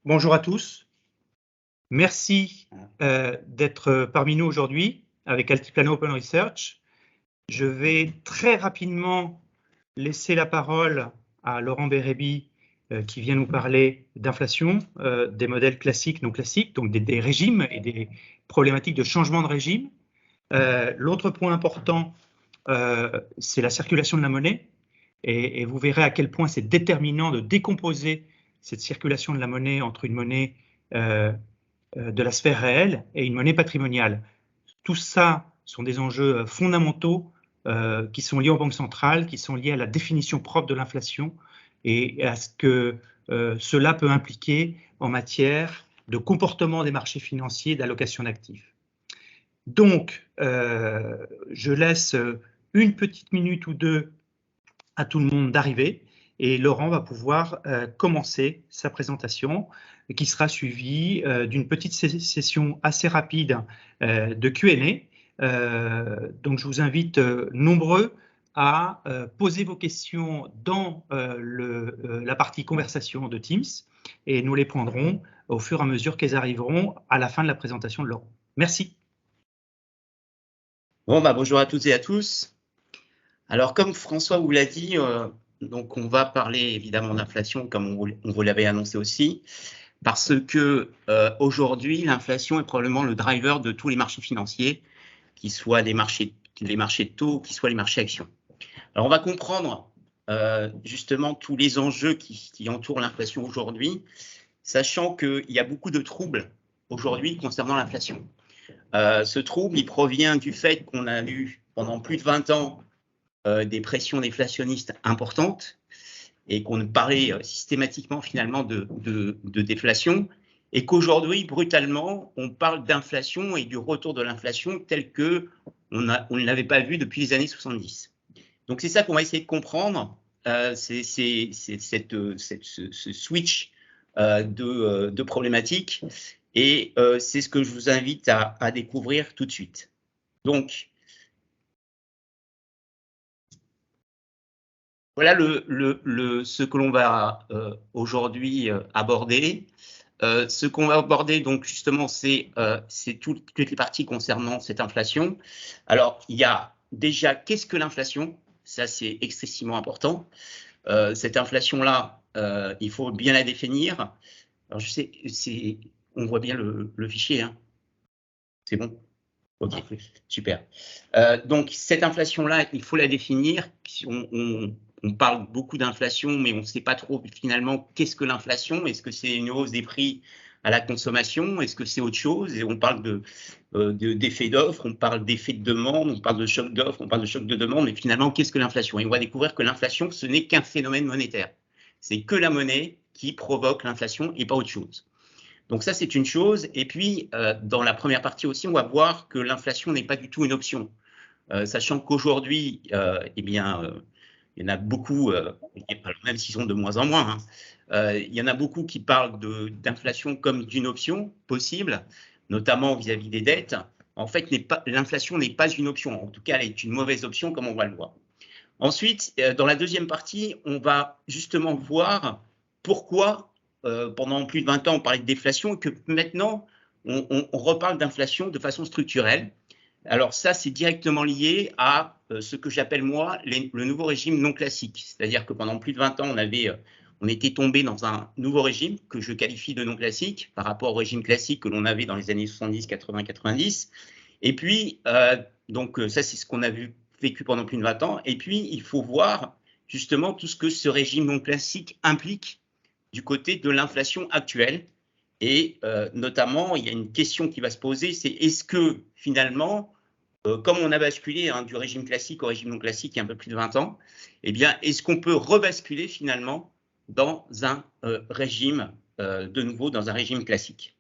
Bonjour à tous. Merci d'être parmi nous aujourd'hui avec Altiplano Open Research. Je vais très rapidement laisser la parole à Laurent Bérébi qui vient nous parler d'inflation, des modèles classiques, non classiques, donc des régimes et des problématiques de changement de régime. L'autre point important, c'est la circulation de la monnaie. Et vous verrez à quel point c'est déterminant de décomposer cette circulation de la monnaie entre une monnaie de la sphère réelle et une monnaie patrimoniale. Tout ça sont des enjeux fondamentaux qui sont liés aux banques centrales, qui sont liés à la définition propre de l'inflation et à ce que cela peut impliquer en matière de comportement des marchés financiers, d'allocation d'actifs. Donc, je laisse une petite minute ou deux à tout le monde d'arriver et Laurent va pouvoir commencer sa présentation qui sera suivie d'une petite session assez rapide de Q&A. Donc je vous invite nombreux à poser vos questions dans la partie conversation de Teams et nous les prendrons au fur et à mesure qu'elles arriveront à la fin de la présentation de Laurent. Merci. Bon, bonjour à toutes et à tous. Alors, comme François vous l'a dit, donc on va parler évidemment d'inflation, comme on vous l'avait annoncé aussi, parce que aujourd'hui, l'inflation est probablement le driver de tous les marchés financiers, qu'ils soient les marchés de taux, qu'ils soient les marchés actions. Alors, on va comprendre justement tous les enjeux qui entourent l'inflation aujourd'hui, sachant qu'il y a beaucoup de troubles aujourd'hui concernant l'inflation. Ce trouble, il provient du fait qu'on a eu pendant plus de 20 ans des pressions déflationnistes importantes et qu'on parlait systématiquement finalement de déflation et qu'aujourd'hui, brutalement, on parle d'inflation et du retour de l'inflation tel qu'on ne l'avait pas vu depuis les années 70. Donc, c'est ça qu'on va essayer de comprendre, c'est ce switch de problématiques et c'est ce que je vous invite à découvrir tout de suite. Donc, voilà ce que l'on va aujourd'hui aborder. Ce qu'on va aborder, donc justement, c'est toutes les parties concernant cette inflation. Alors, il y a déjà, qu'est-ce que l'inflation? Ça, c'est excessivement important. Cette inflation-là, il faut bien la définir. Alors, je sais, on voit bien le fichier, hein? C'est bon? Ok, super. Donc, cette inflation-là, il faut la définir. On parle beaucoup d'inflation, mais on ne sait pas trop finalement qu'est-ce que l'inflation. Est-ce que c'est une hausse des prix à la consommation? Est-ce que c'est autre chose? Et on parle d'effet d'offre, on parle d'effet de demande, on parle de choc d'offre, on parle de choc de demande, mais finalement, qu'est-ce que l'inflation? Et on va découvrir que l'inflation, ce n'est qu'un phénomène monétaire. C'est que la monnaie qui provoque l'inflation et pas autre chose. Donc ça, c'est une chose. Et puis, dans la première partie aussi, on va voir que l'inflation n'est pas du tout une option. Sachant qu'aujourd'hui, eh bien, il y en a beaucoup, même s'ils sont de moins en moins, hein, il y en a beaucoup qui parlent d'inflation comme d'une option possible, notamment vis-à-vis des dettes. En fait, l'inflation n'est pas une option. En tout cas, elle est une mauvaise option, comme on va le voir. Ensuite, dans la deuxième partie, on va justement voir pourquoi, pendant plus de 20 ans, on parlait de déflation et que maintenant, on reparle d'inflation de façon structurelle. Alors ça, c'est directement lié à ce que j'appelle moi le nouveau régime non classique. C'est-à-dire que pendant plus de 20 ans, on était tombé dans un nouveau régime que je qualifie de non classique par rapport au régime classique que l'on avait dans les années 70, 80, 90. Et puis, donc ça, c'est ce qu'on a vécu pendant plus de 20 ans. Et puis, il faut voir justement tout ce que ce régime non classique implique du côté de l'inflation actuelle. Et notamment, il y a une question qui va se poser, c'est est-ce que finalement, comme on a basculé du régime classique au régime non classique il y a un peu plus de 20 ans, eh bien, est-ce qu'on peut rebasculer finalement dans un régime, de nouveau dans un régime classique?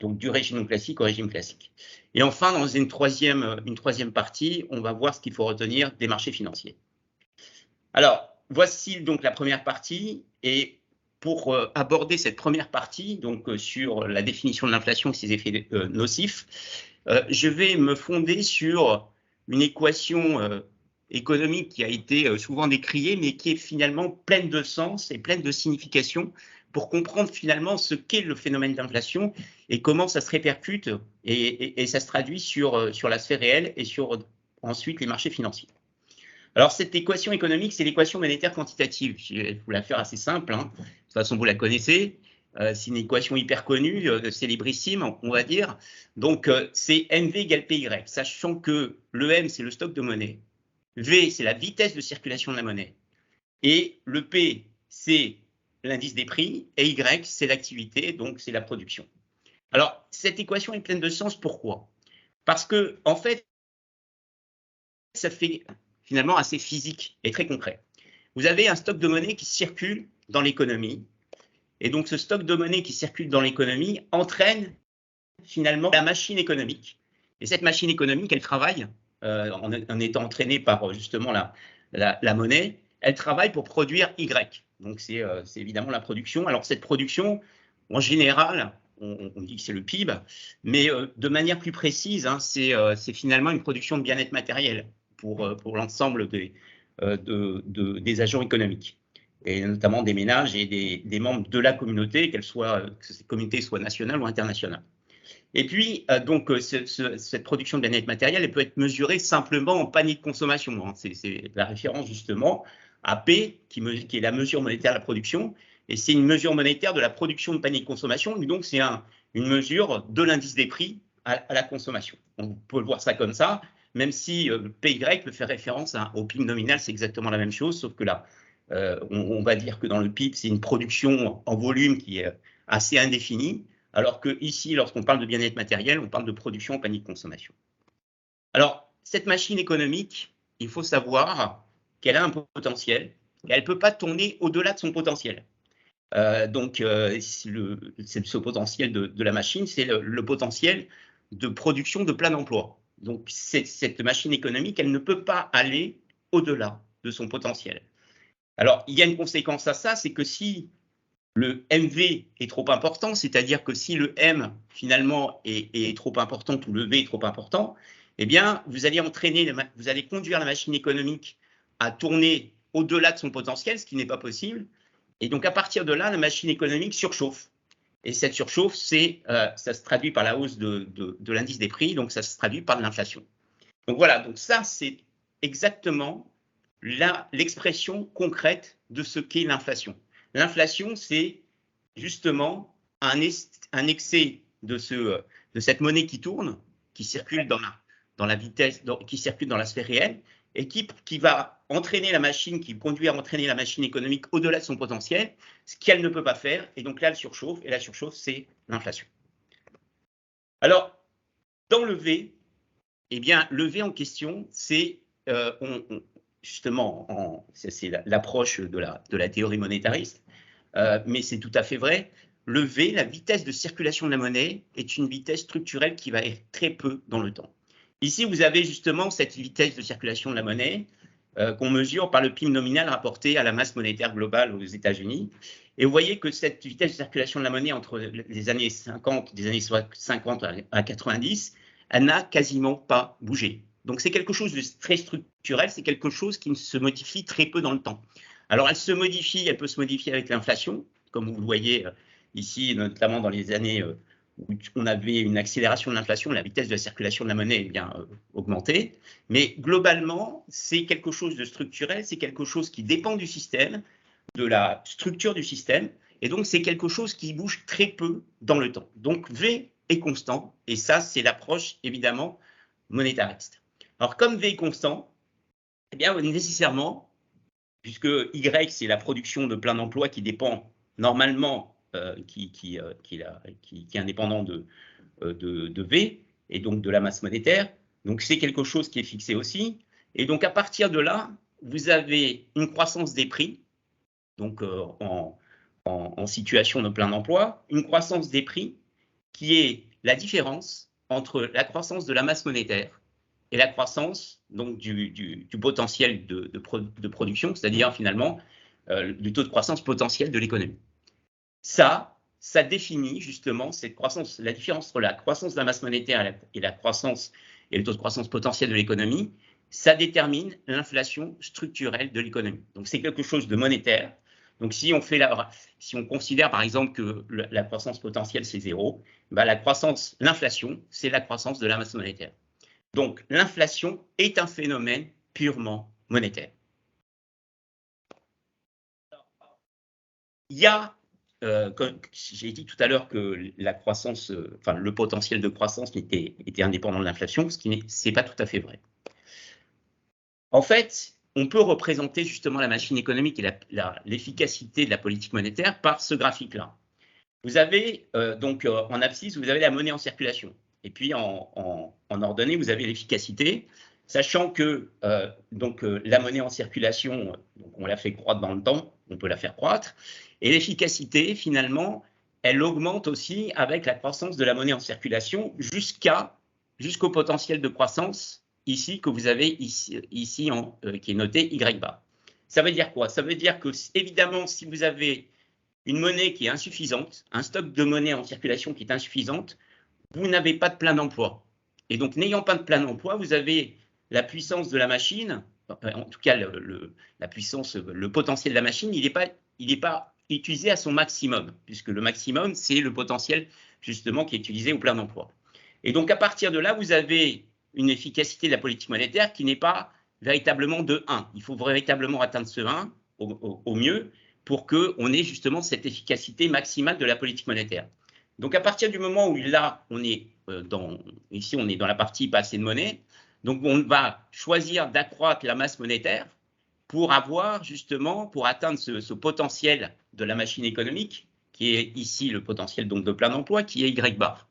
Donc du régime non classique au régime classique. Et enfin, dans une troisième partie, on va voir ce qu'il faut retenir des marchés financiers. Alors, voici donc la première partie. Et pour aborder cette première partie, donc sur la définition de l'inflation et ses effets nocifs, je vais me fonder sur une équation économique qui a été souvent décriée, mais qui est finalement pleine de sens et pleine de signification, pour comprendre finalement ce qu'est le phénomène d'inflation et comment ça se répercute et ça se traduit sur la sphère réelle et sur ensuite les marchés financiers. Alors, cette équation économique, c'est l'équation monétaire quantitative. Je vais vous la faire assez simple, hein. De toute façon, vous la connaissez. C'est une équation hyper connue, célébrissime, on va dire. Donc, c'est MV égale PY, sachant que le M, c'est le stock de monnaie. V, c'est la vitesse de circulation de la monnaie. Et le P, c'est l'indice des prix. Et Y, c'est l'activité, donc c'est la production. Alors, cette équation est pleine de sens. Pourquoi? Parce que, en fait, ça fait finalement assez physique et très concret. Vous avez un stock de monnaie qui circule dans l'économie. Et donc, ce stock de monnaie qui circule dans l'économie entraîne finalement la machine économique. Et cette machine économique, elle travaille en étant entraînée par justement la monnaie. Elle travaille pour produire Y. Donc, c'est évidemment la production. Alors, cette production, en général, on dit que c'est le PIB, mais de manière plus précise, hein, c'est finalement une production de bien-être matériel pour l'ensemble des agents économiques, et notamment des ménages et des membres de la communauté, que cette communauté soit nationale ou internationale. Et puis, cette production de bien-être matériel, elle peut être mesurée simplement en panier de consommation, hein. C'est la référence justement à P, qui est la mesure monétaire de la production, et c'est une mesure monétaire de la production de panier de consommation, et donc c'est une mesure de l'indice des prix à la consommation. On peut voir ça comme ça, même si PY peut faire référence au PIB nominal, c'est exactement la même chose, sauf que là, on va dire que dans le PIB, c'est une production en volume qui est assez indéfinie, alors que ici, lorsqu'on parle de bien-être matériel, on parle de production en panier de consommation. Alors, cette machine économique, il faut savoir qu'elle a un potentiel, et elle ne peut pas tourner au-delà de son potentiel. Ce potentiel de la machine, c'est le potentiel de production de plein emploi. Donc, cette machine économique, elle ne peut pas aller au-delà de son potentiel. Alors, il y a une conséquence à ça, c'est que si le MV est trop important, c'est-à-dire que si le M, finalement, est trop important ou le V est trop important, eh bien, vous allez conduire la machine économique à tourner au-delà de son potentiel, ce qui n'est pas possible. Et donc, à partir de là, la machine économique surchauffe. Et cette surchauffe, ça se traduit par la hausse de l'indice des prix, donc ça se traduit par de l'inflation. Donc voilà, donc ça, c'est exactement l'expression concrète de ce qu'est l'inflation. L'inflation, c'est justement un excès de cette monnaie qui tourne, qui circule dans la vitesse, qui circule dans la sphère réelle, et qui va entraîner la machine, qui conduit à entraîner la machine économique au-delà de son potentiel, ce qu'elle ne peut pas faire, et donc là, elle surchauffe, et la surchauffe, c'est l'inflation. Alors, dans le V, eh bien, le V en question, c'est justement, c'est l'approche de la théorie monétariste, mais c'est tout à fait vrai. Le V, la vitesse de circulation de la monnaie, est une vitesse structurelle qui va être très peu dans le temps. Ici, vous avez justement cette vitesse de circulation de la monnaie qu'on mesure par le PIB nominal rapporté à la masse monétaire globale aux États-Unis. Et vous voyez que cette vitesse de circulation de la monnaie entre les années 50, des années 50 à 90, elle n'a quasiment pas bougé. Donc, c'est quelque chose de très structurel, c'est quelque chose qui se modifie très peu dans le temps. Alors, elle peut se modifier avec l'inflation, comme vous le voyez ici, notamment dans les années où on avait une accélération de l'inflation, la vitesse de la circulation de la monnaie est bien augmentée. Mais globalement, c'est quelque chose de structurel, c'est quelque chose qui dépend du système, de la structure du système, et donc c'est quelque chose qui bouge très peu dans le temps. Donc V est constant, et ça, c'est l'approche évidemment monétariste. Alors, comme V est constant, eh bien, nécessairement, puisque Y, c'est la production de plein d'emplois qui dépend normalement, qui est indépendant de V, et donc de la masse monétaire. Donc, c'est quelque chose qui est fixé aussi. Et donc, à partir de là, vous avez une croissance des prix, donc en situation de plein d'emploi, une croissance des prix qui est la différence entre la croissance de la masse monétaire et la croissance donc, du potentiel de production, c'est-à-dire finalement du taux de croissance potentiel de l'économie. Ça définit justement cette croissance, la différence entre la croissance de la masse monétaire et la croissance et le taux de croissance potentiel de l'économie. Ça détermine l'inflation structurelle de l'économie. Donc c'est quelque chose de monétaire. Donc, si on considère par exemple que la croissance potentielle c'est 0, bah, l'inflation, c'est la croissance de la masse monétaire. Donc, l'inflation est un phénomène purement monétaire. Il y a, comme j'ai dit tout à l'heure que la croissance, le potentiel de croissance était indépendant de l'inflation, ce qui n'est pas tout à fait vrai. En fait, on peut représenter justement la machine économique et l'efficacité de la politique monétaire par ce graphique-là. Vous avez en abscisse, vous avez la monnaie en circulation. Et puis en ordonnée, vous avez l'efficacité, sachant que la monnaie en circulation, on la fait croître dans le temps, on peut la faire croître. Et l'efficacité, finalement, elle augmente aussi avec la croissance de la monnaie en circulation jusqu'au potentiel de croissance ici que vous avez ici qui est noté Y bar. Ça veut dire quoi? Ça veut dire que, évidemment, si vous avez une monnaie qui est insuffisante, un stock de monnaie en circulation qui est insuffisante, vous n'avez pas de plein d'emploi. Et donc, n'ayant pas de plein d'emploi, vous avez la puissance de la machine, en tout cas la puissance, le potentiel de la machine, il n'est pas utilisé à son maximum, puisque le maximum, c'est le potentiel justement qui est utilisé au plein d'emploi. Et donc, à partir de là, vous avez une efficacité de la politique monétaire qui n'est pas véritablement de 1. Il faut véritablement atteindre ce 1 au mieux pour qu'on ait justement cette efficacité maximale de la politique monétaire. Donc, à partir du moment où là, ici, on est dans la partie pas assez de monnaie, donc on va choisir d'accroître la masse monétaire pour atteindre ce potentiel de la machine économique, qui est ici le potentiel donc de plein d'emploi, qui est Y bar.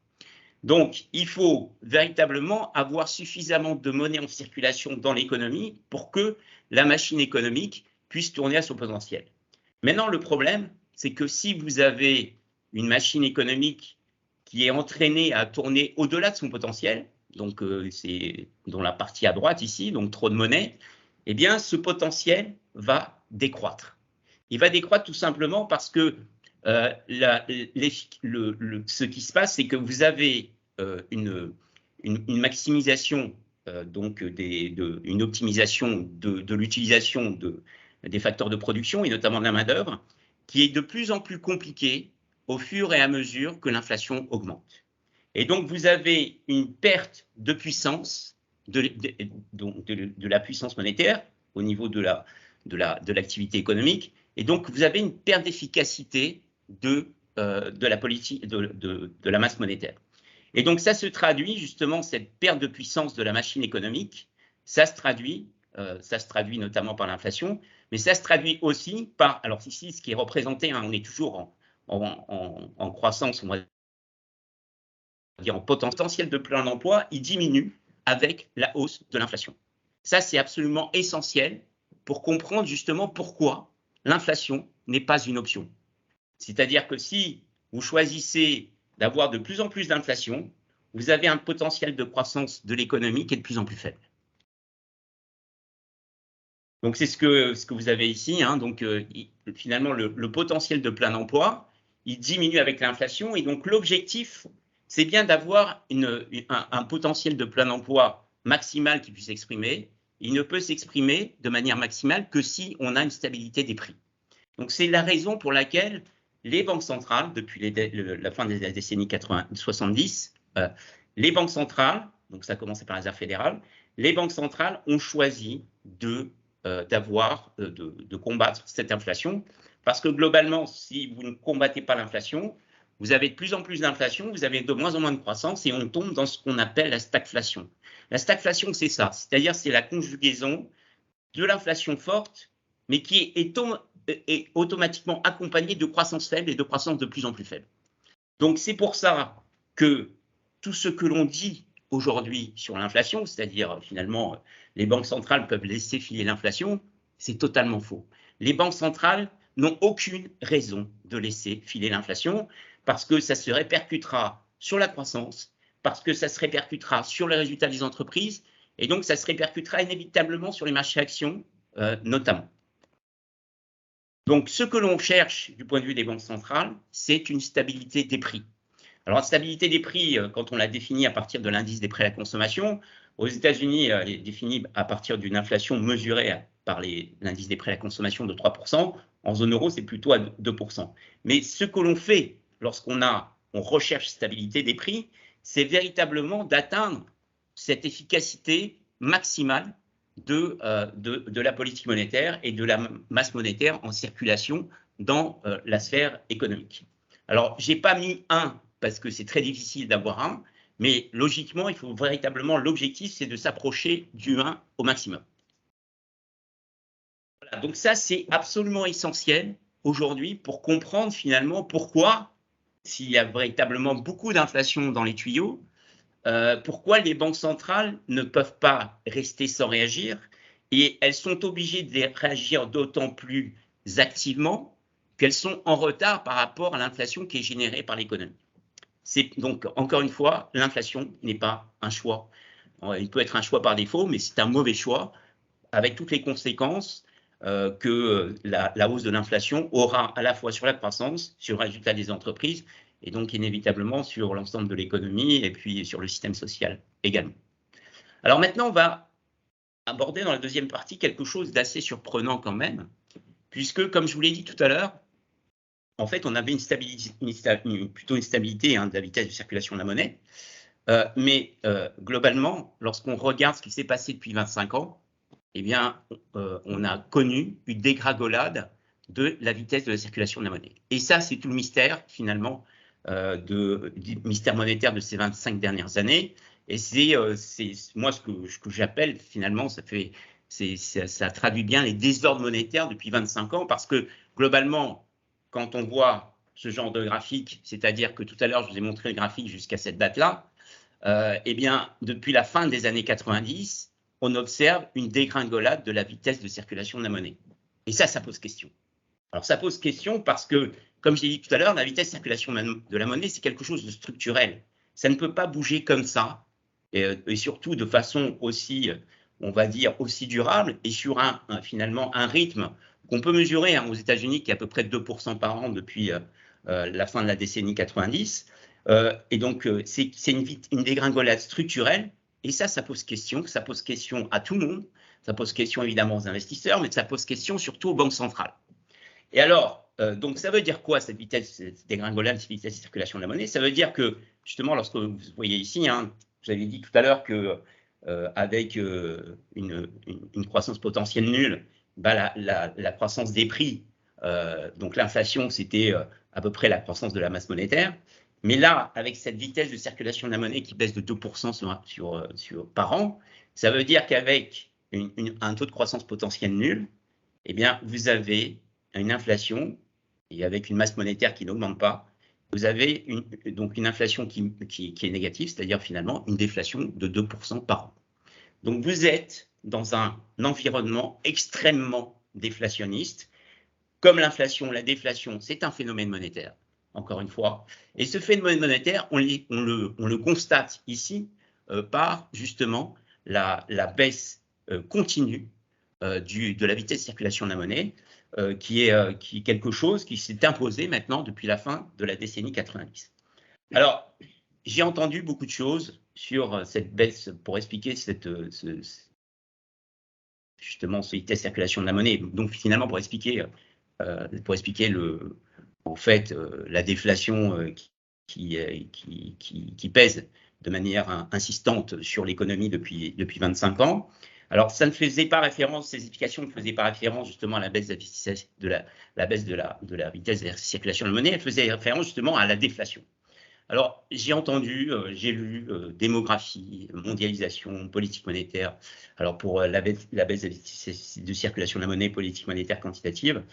Donc, il faut véritablement avoir suffisamment de monnaie en circulation dans l'économie pour que la machine économique puisse tourner à son potentiel. Maintenant, le problème, c'est que si vous avez une machine économique qui est entraînée à tourner au-delà de son potentiel, donc c'est dans la partie à droite ici, donc trop de monnaie, eh bien, ce potentiel va décroître. Il va décroître tout simplement parce que ce qui se passe, c'est que vous avez une maximisation, une optimisation de l'utilisation des facteurs de production et notamment de la main-d'œuvre, qui est de plus en plus compliquée au fur et à mesure que l'inflation augmente. Et donc, vous avez une perte de puissance de la puissance monétaire au niveau de l'activité économique. Et donc, vous avez une perte d'efficacité de la masse monétaire. Et donc, ça se traduit justement, cette perte de puissance de la machine économique, ça se traduit notamment par l'inflation, mais ça se traduit aussi par, alors ici, ce qui est représenté, on est toujours en croissance, on va dire en potentiel de plein d'emploi, il diminue avec la hausse de l'inflation. Ça, c'est absolument essentiel pour comprendre justement pourquoi l'inflation n'est pas une option. C'est-à-dire que si vous choisissez d'avoir de plus en plus d'inflation, vous avez un potentiel de croissance de l'économie qui est de plus en plus faible. Donc, c'est ce que vous avez ici. Donc, finalement, le potentiel de plein emploi, il diminue avec l'inflation. Et donc, l'objectif, c'est bien d'avoir un potentiel de plein emploi maximal qui puisse s'exprimer. Il ne peut s'exprimer de manière maximale que si on a une stabilité des prix. Donc, c'est la raison pour laquelle les banques centrales, depuis la fin des décennies 70, les banques centrales, donc ça a commencé par la Réserve fédérale, les banques centrales ont choisi de combattre cette inflation, parce que globalement, si vous ne combattez pas l'inflation, vous avez de plus en plus d'inflation, vous avez de moins en moins de croissance et on tombe dans ce qu'on appelle la stagflation. La stagflation, c'est ça, c'est-à-dire c'est la conjugaison de l'inflation forte, mais qui est automatiquement accompagnée de croissance faible et de croissance de plus en plus faible. Donc c'est pour ça que tout ce que l'on dit aujourd'hui sur l'inflation, c'est-à-dire finalement les banques centrales peuvent laisser filer l'inflation, c'est totalement faux. Les banques centrales n'ont aucune raison de laisser filer l'inflation parce que ça se répercutera sur la croissance, parce que ça se répercutera sur les résultats des entreprises et donc ça se répercutera inévitablement sur les marchés actions notamment. Donc ce que l'on cherche du point de vue des banques centrales, c'est une stabilité des prix. Alors, la stabilité des prix, quand on la définit à partir de l'indice des prix à la consommation, aux États-Unis, elle est définie à partir d'une inflation mesurée par l'indice des prêts à la consommation de 3%. En zone euro, c'est plutôt à 2%. Mais ce que l'on fait lorsqu'on recherche stabilité des prix, c'est véritablement d'atteindre cette efficacité maximale de la politique monétaire et de la masse monétaire en circulation dans la sphère économique. Alors, je n'ai pas mis 1 parce que c'est très difficile d'avoir 1, mais logiquement, il faut véritablement, l'objectif, c'est de s'approcher du 1 au maximum. Voilà, donc ça, c'est absolument essentiel aujourd'hui pour comprendre finalement pourquoi, s'il y a véritablement beaucoup d'inflation dans les tuyaux, pourquoi les banques centrales ne peuvent pas rester sans réagir et elles sont obligées de réagir d'autant plus activement qu'elles sont en retard par rapport à l'inflation qui est générée par l'économie. Donc, encore une fois, l'inflation n'est pas un choix. Il peut être un choix par défaut, mais c'est un mauvais choix avec toutes les conséquences que la hausse de l'inflation aura à la fois sur la croissance, sur le résultat des entreprises et donc inévitablement sur l'ensemble de l'économie et puis sur le système social également. Alors maintenant, on va aborder dans la deuxième partie quelque chose d'assez surprenant quand même, puisque, comme je vous l'ai dit tout à l'heure, en fait, on avait plutôt une stabilité de la vitesse de circulation de la monnaie, mais globalement, lorsqu'on regarde ce qui s'est passé depuis 25 ans, eh bien, on a connu une dégringolade de la vitesse de la circulation de la monnaie. Et ça, c'est tout le mystère, finalement, du mystère monétaire de ces 25 dernières années. Et c'est moi ce que j'appelle, finalement, ça traduit bien les désordres monétaires depuis 25 ans, parce que, globalement, quand on voit ce genre de graphique, c'est-à-dire que tout à l'heure, je vous ai montré le graphique jusqu'à cette date-là, eh bien, depuis la fin des années 90, on observe une dégringolade de la vitesse de circulation de la monnaie. Et ça pose question. Alors, ça pose question parce que, comme je l'ai dit tout à l'heure, la vitesse de circulation de la monnaie, c'est quelque chose de structurel. Ça ne peut pas bouger comme ça, et surtout de façon aussi, on va dire, aussi durable, et sur finalement un rythme qu'on peut mesurer aux États-Unis, qui est à peu près de 2% par an depuis la fin de la décennie 90. Et donc, c'est une dégringolade structurelle. Et ça pose question. Ça pose question à tout le monde. Ça pose question évidemment aux investisseurs, mais ça pose question surtout aux banques centrales. Et alors, donc ça veut dire quoi cette vitesse, cette dégringolade, cette vitesse de circulation de la monnaie? Ça veut dire que, justement, lorsque vous voyez ici, vous avez dit tout à l'heure que avec une croissance potentielle nulle, la croissance des prix, donc l'inflation, c'était à peu près la croissance de la masse monétaire. Mais là, avec cette vitesse de circulation de la monnaie qui baisse de 2% par an, ça veut dire qu'avec un taux de croissance potentielle nul, eh bien, vous avez une inflation, et avec une masse monétaire qui n'augmente pas, vous avez donc une inflation qui est négative, c'est-à-dire finalement une déflation de 2% par an. Donc vous êtes dans un environnement extrêmement déflationniste. Comme l'inflation, la déflation, c'est un phénomène monétaire, encore une fois. Et ce phénomène monétaire, on le constate ici par justement la baisse continue de la vitesse de circulation de la monnaie, qui est quelque chose qui s'est imposé maintenant depuis la fin de la décennie 90. Alors, j'ai entendu beaucoup de choses sur cette baisse pour expliquer justement cette vitesse de circulation de la monnaie. Donc finalement, pour expliquer en fait la déflation qui pèse de manière insistante sur l'économie depuis 25 ans. Alors, ça ne faisait pas référence, ces explications ne faisaient pas référence justement à la baisse de la vitesse de la circulation de la monnaie, elles faisaient référence justement à la déflation. Alors, j'ai entendu, j'ai lu démographie, mondialisation, politique monétaire. Alors, pour la baisse de circulation de la monnaie, politique monétaire quantitative,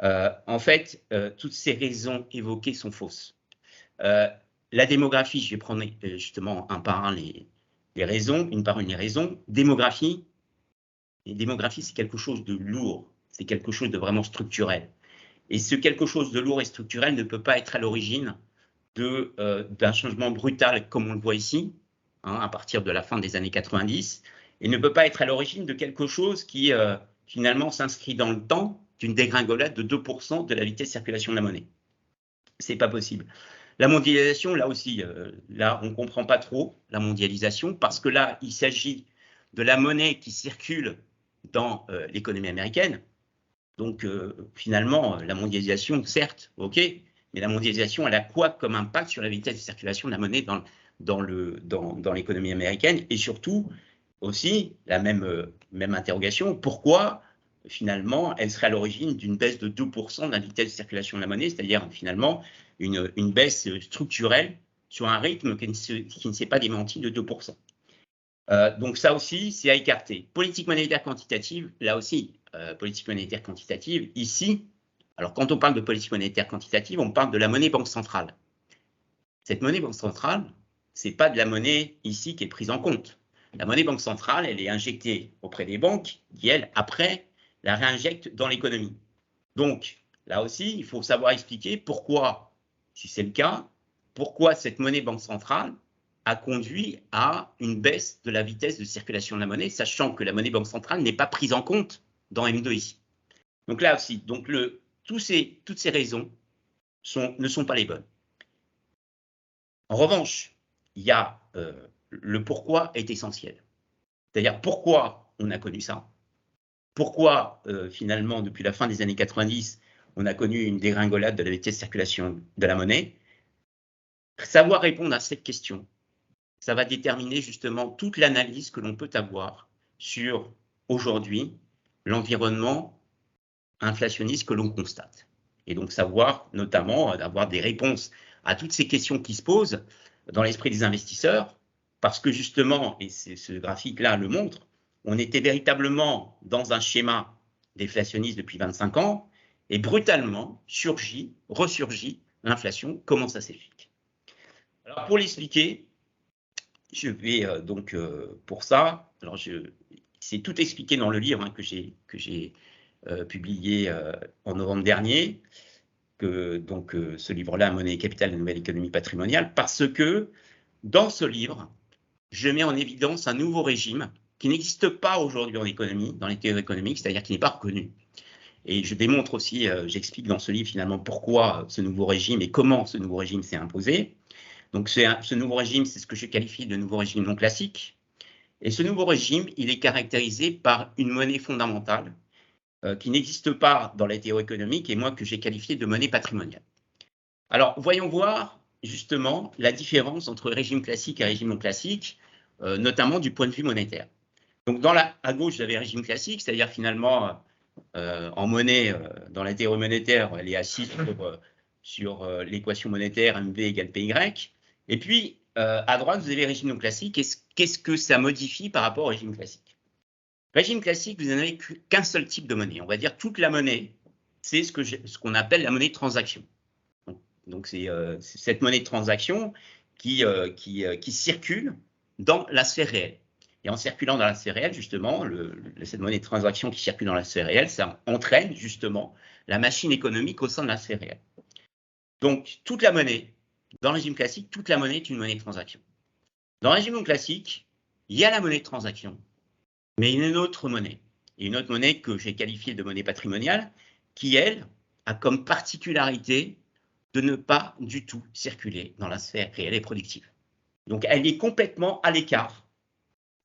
en fait, toutes ces raisons évoquées sont fausses. La démographie, je vais prendre justement un par un les raisons, une par une les raisons. Démographie, c'est quelque chose de lourd, c'est quelque chose de vraiment structurel. Et ce quelque chose de lourd et structurel ne peut pas être à l'origine d'un changement brutal comme on le voit ici, à partir de la fin des années 90, et ne peut pas être à l'origine de quelque chose qui finalement s'inscrit dans le temps d'une dégringolade de 2% de la vitesse de circulation de la monnaie. C'est pas possible. La mondialisation, là aussi, là on ne comprend pas trop la mondialisation, parce que là, il s'agit de la monnaie qui circule dans l'économie américaine. Donc, finalement, la mondialisation, certes, OK, mais la mondialisation, elle a quoi comme impact sur la vitesse de circulation de la monnaie dans l'économie américaine? Et surtout, aussi, la même interrogation, pourquoi, finalement, elle serait à l'origine d'une baisse de 2% de la vitesse de circulation de la monnaie, c'est-à-dire, finalement, une baisse structurelle sur un rythme qui ne s'est pas démenti de 2%. Donc ça aussi, c'est à écarter. Politique monétaire quantitative, là aussi, politique monétaire quantitative, ici, alors quand on parle de politique monétaire quantitative, on parle de la monnaie banque centrale. Cette monnaie banque centrale, ce n'est pas de la monnaie ici qui est prise en compte. La monnaie banque centrale, elle est injectée auprès des banques qui, elles, après, la réinjectent dans l'économie. Donc, là aussi, il faut savoir expliquer pourquoi, si c'est le cas, pourquoi cette monnaie banque centrale a conduit à une baisse de la vitesse de circulation de la monnaie, sachant que la monnaie banque centrale n'est pas prise en compte dans M2 ici. Donc là aussi, donc toutes ces raisons ne sont pas les bonnes. En revanche, il y a le pourquoi est essentiel. C'est-à-dire pourquoi on a connu ça, pourquoi finalement depuis la fin des années 90, on a connu une dégringolade de la vitesse de circulation de la monnaie. Savoir répondre à cette question, ça va déterminer justement toute l'analyse que l'on peut avoir sur aujourd'hui l'environnement inflationniste que l'on constate. Et donc savoir notamment avoir des réponses à toutes ces questions qui se posent dans l'esprit des investisseurs, parce que justement, et ce graphique-là le montre, on était véritablement dans un schéma déflationniste depuis 25 ans, et brutalement ressurgit l'inflation. Comment ça s'explique? Alors pour l'expliquer, je vais pour ça, alors c'est tout expliqué dans le livre que j'ai publié en novembre dernier, ce livre-là, Monnaie et capital, la nouvelle économie patrimoniale, parce que dans ce livre, je mets en évidence un nouveau régime qui n'existe pas aujourd'hui en économie, dans les théories économiques, c'est-à-dire qui n'est pas reconnu. Et je démontre aussi, j'explique dans ce livre finalement pourquoi ce nouveau régime et comment ce nouveau régime s'est imposé. Donc ce nouveau régime, c'est ce que je qualifie de nouveau régime non classique. Et ce nouveau régime, il est caractérisé par une monnaie fondamentale qui n'existe pas dans la théorie économique et moi que j'ai qualifié de monnaie patrimoniale. Alors voyons voir justement la différence entre régime classique et régime non classique, notamment du point de vue monétaire. Donc à gauche, vous avez régime classique, c'est-à-dire finalement en monnaie, dans la théorie monétaire, elle est assise sur l'équation monétaire MV égale PY. Et puis, à droite, vous avez régime non classique. Qu'est-ce que ça modifie par rapport au régime classique? Régime classique, vous n'avez qu'un seul type de monnaie. On va dire toute la monnaie, c'est ce qu'on appelle la monnaie de transaction. Donc, c'est cette monnaie de transaction qui circule dans la sphère réelle. Et en circulant dans la sphère réelle, justement, cette monnaie de transaction qui circule dans la sphère réelle, ça entraîne justement la machine économique au sein de la sphère réelle. Donc, toute la monnaie, dans le régime classique, toute la monnaie est une monnaie de transaction. Dans le régime non classique, il y a la monnaie de transaction, mais il y a une autre monnaie. Et une autre monnaie que j'ai qualifiée de monnaie patrimoniale, qui, elle, a comme particularité de ne pas du tout circuler dans la sphère réelle et productive. Donc, elle est complètement à l'écart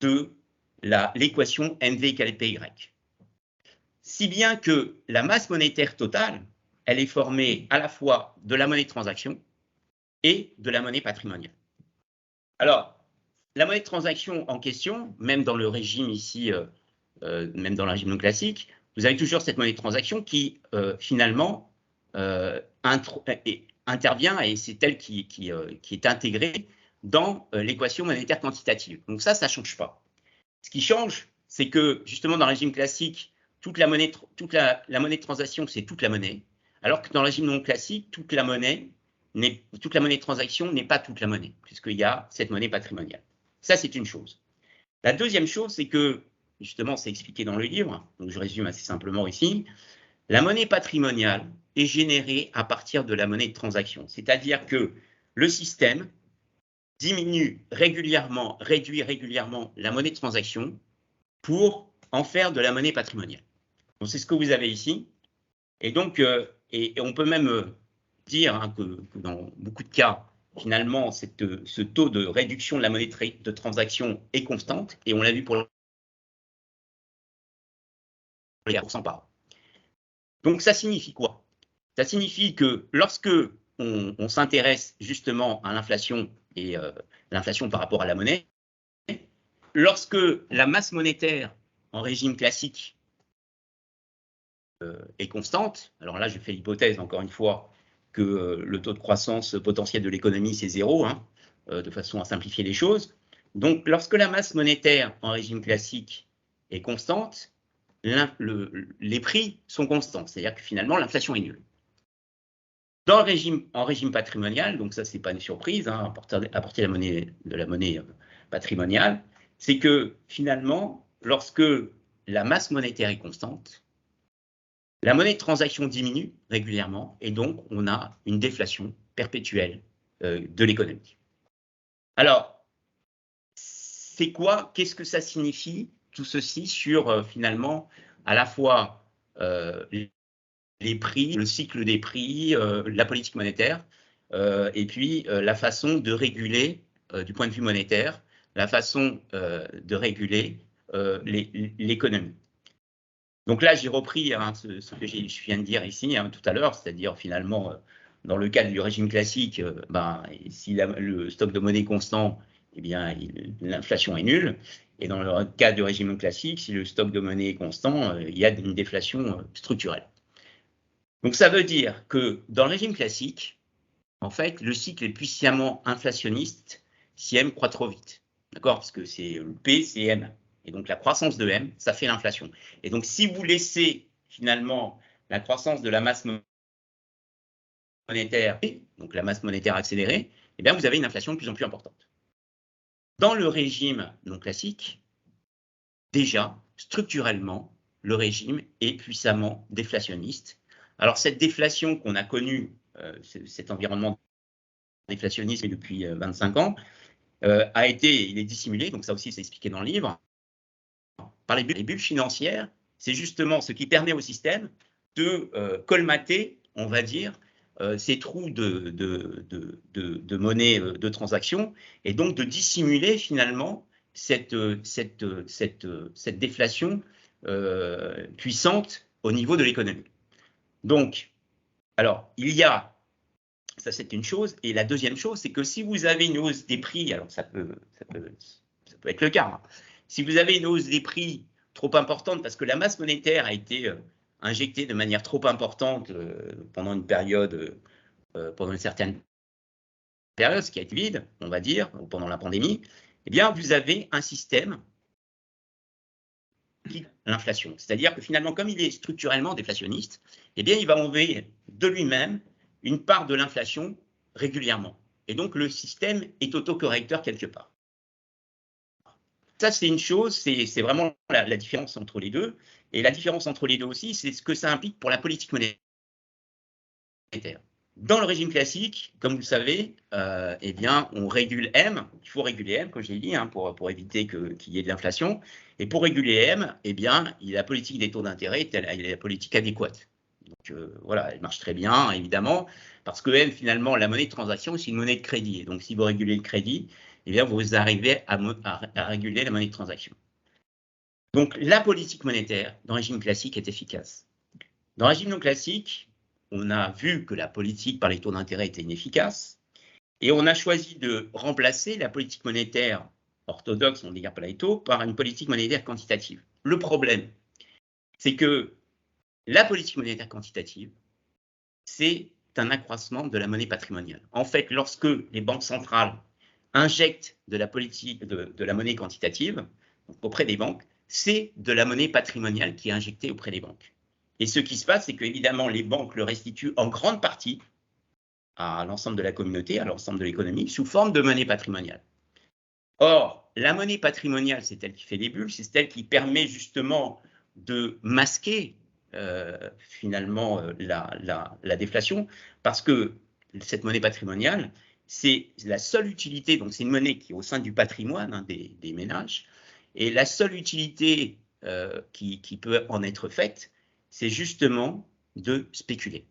de l'équation MV égale PY. Si bien que la masse monétaire totale, elle est formée à la fois de la monnaie de transaction et de la monnaie patrimoniale. Alors, la monnaie de transaction en question, même dans le régime ici, même dans le régime non classique, vous avez toujours cette monnaie de transaction qui, finalement, intervient et c'est elle qui est intégrée dans l'équation monétaire quantitative. Donc ça ne change pas. Ce qui change, c'est que, justement, dans le régime classique, la monnaie de transaction, c'est toute la monnaie, alors que dans le régime non classique, toute la monnaie de transaction n'est pas toute la monnaie, puisqu'il y a cette monnaie patrimoniale. Ça, c'est une chose. La deuxième chose, c'est que, justement, c'est expliqué dans le livre, donc je résume assez simplement ici, la monnaie patrimoniale est générée à partir de la monnaie de transaction, c'est-à-dire que le système réduit régulièrement la monnaie de transaction pour en faire de la monnaie patrimoniale. Donc, c'est ce que vous avez ici. Et donc, et on peut même dire que dans beaucoup de cas, finalement, ce taux de réduction de la monnaie de transaction est constante. Et on l'a vu pour % par an. Donc, ça signifie quoi? Ça signifie que lorsque on s'intéresse justement à l'inflation et l'inflation par rapport à la monnaie, lorsque la masse monétaire en régime classique est constante, alors là, je fais l'hypothèse, encore une fois, que le taux de croissance potentiel de l'économie, c'est 0, hein, de façon à simplifier les choses. Donc, lorsque la masse monétaire en régime classique est constante, les prix sont constants, c'est-à-dire que finalement, l'inflation est nulle. En régime patrimonial, donc ça, ce n'est pas une surprise, hein, apporter de la monnaie patrimoniale, c'est que finalement, lorsque la masse monétaire est constante, la monnaie de transaction diminue régulièrement et donc on a une déflation perpétuelle de l'économie. Alors, c'est quoi? Qu'est-ce que ça signifie tout ceci sur finalement à la fois les prix, le cycle des prix, la politique monétaire et puis la façon de réguler du point de vue monétaire, la façon de réguler l'économie. Donc là, j'ai repris hein, ce que je viens de dire ici hein, tout à l'heure, c'est-à-dire finalement, dans le cadre du régime classique, si le stock de monnaie est constant, eh bien, l'inflation est nulle. Et dans le cas du régime non classique, si le stock de monnaie est constant, il y a une déflation structurelle. Donc ça veut dire que dans le régime classique, en fait, le cycle est puissamment inflationniste si M croît trop vite. D'accord? Parce que c'est P, c'est M. Et donc la croissance de M, ça fait l'inflation. Et donc si vous laissez finalement la croissance de la masse monétaire, donc la masse monétaire accélérée, eh bien vous avez une inflation de plus en plus importante. Dans le régime non classique, déjà, structurellement, le régime est puissamment déflationniste. Alors cette déflation qu'on a connue, cet environnement déflationniste depuis 25 ans, il est dissimulé, donc ça aussi c'est expliqué dans le livre, par les bulles financières. C'est justement ce qui permet au système de colmater, on va dire, ces trous de monnaie de transaction et donc de dissimuler finalement cette déflation puissante au niveau de l'économie. Donc, alors, ça c'est une chose, et la deuxième chose, c'est que si vous avez une hausse des prix, alors ça peut être le cas, hein, si vous avez une hausse des prix trop importante parce que la masse monétaire a été injectée de manière trop importante pendant une certaine période, ce qui a été vide, on va dire, pendant la pandémie, eh bien, vous avez un système qui l'inflation. C'est-à-dire que finalement, comme il est structurellement déflationniste, eh bien, il va enlever de lui-même une part de l'inflation régulièrement. Et donc, le système est autocorrecteur quelque part. Ça, c'est une chose, c'est vraiment la différence entre les deux. Et la différence entre les deux aussi, c'est ce que ça implique pour la politique monétaire. Dans le régime classique, comme vous le savez, eh bien, on régule M. Il faut réguler M, comme je l'ai dit, hein, pour éviter qu'il y ait de l'inflation. Et pour réguler M, eh bien, la politique des taux d'intérêt est la politique adéquate. Donc voilà, elle marche très bien, évidemment, parce que M, finalement, la monnaie de transaction, c'est une monnaie de crédit. Et donc, si vous régulez le crédit, eh bien, vous arrivez à réguler la monnaie de transaction. Donc, la politique monétaire dans le régime classique est efficace. Dans le régime non classique, on a vu que la politique par les taux d'intérêt était inefficace et on a choisi de remplacer la politique monétaire orthodoxe, on dit par les taux, par une politique monétaire quantitative. Le problème, c'est que la politique monétaire quantitative, c'est un accroissement de la monnaie patrimoniale. En fait, lorsque les banques centrales injectent de la monnaie quantitative auprès des banques, c'est de la monnaie patrimoniale qui est injectée auprès des banques. Et ce qui se passe, c'est qu'évidemment, les banques le restituent en grande partie à l'ensemble de la communauté, à l'ensemble de l'économie, sous forme de monnaie patrimoniale. Or, la monnaie patrimoniale, c'est elle qui fait des bulles, c'est elle qui permet justement de masquer finalement la déflation, parce que cette monnaie patrimoniale, c'est la seule utilité, donc c'est une monnaie qui est au sein du patrimoine hein, des ménages, et la seule utilité qui peut en être faite, c'est justement de spéculer.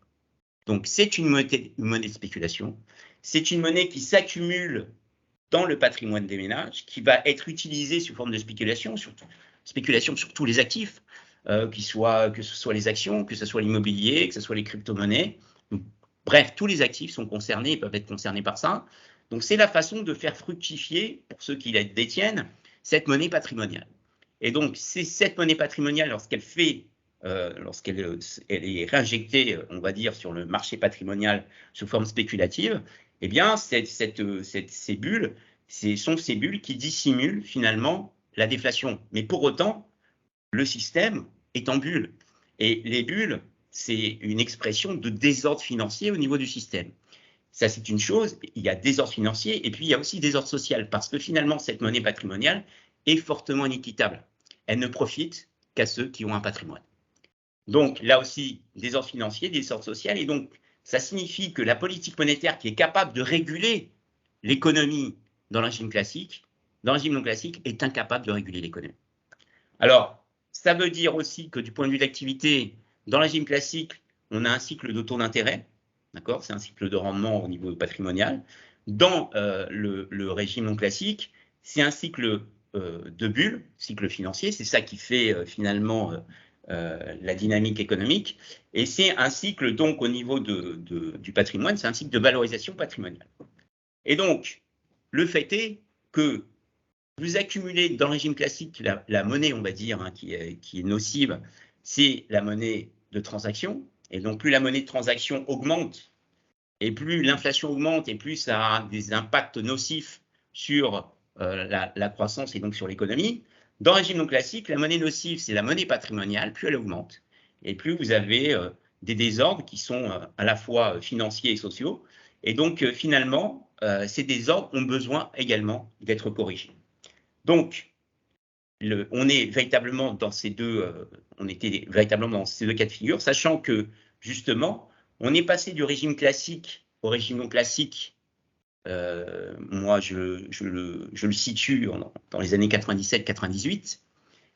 Donc c'est une monnaie de spéculation, c'est une monnaie qui s'accumule dans le patrimoine des ménages, qui va être utilisée sous forme de spéculation sur tous les actifs, que ce soit les actions, que ce soit l'immobilier, que ce soit les crypto-monnaies. Bref, tous les actifs sont concernés et peuvent être concernés par ça. Donc, c'est la façon de faire fructifier, pour ceux qui la détiennent, cette monnaie patrimoniale. Et donc, c'est cette monnaie patrimoniale, lorsqu'elle est réinjectée, on va dire, sur le marché patrimonial sous forme spéculative, eh bien, ces bulles, sont ces bulles qui dissimulent finalement la déflation. Mais pour autant, le système est en bulle. Et les bulles, c'est une expression de désordre financier au niveau du système. Ça, c'est une chose. Il y a désordre financier et puis il y a aussi désordre social parce que finalement, cette monnaie patrimoniale est fortement inéquitable. Elle ne profite qu'à ceux qui ont un patrimoine. Donc, là aussi, désordre financier, désordre social. Et donc, ça signifie que la politique monétaire qui est capable de réguler l'économie dans le régime classique, est incapable de réguler l'économie. Alors, ça veut dire aussi que du point de vue d'activité, dans le régime classique, on a un cycle de taux d'intérêt, d'accord? C'est un cycle de rendement au niveau patrimonial. Dans le régime non classique, c'est un cycle de bulles, cycle financier, c'est ça qui fait finalement la dynamique économique. Et c'est un cycle, donc, au niveau du patrimoine, c'est un cycle de valorisation patrimoniale. Et donc, le fait est que vous accumulez dans le régime classique la monnaie, on va dire, hein, qui est nocive, c'est la monnaie de transaction. Et donc, plus la monnaie de transaction augmente, et plus l'inflation augmente, et plus ça a des impacts nocifs sur la croissance et donc sur l'économie. Dans le régime non classique, la monnaie nocive, c'est la monnaie patrimoniale, plus elle augmente, et plus vous avez des désordres qui sont à la fois financiers et sociaux. Et donc, finalement, ces désordres ont besoin également d'être corrigés. Donc, on est véritablement dans ces on était véritablement dans ces deux cas de figure, sachant que, justement, on est passé du régime classique au régime non classique. Moi, je le situe dans les années 97-98.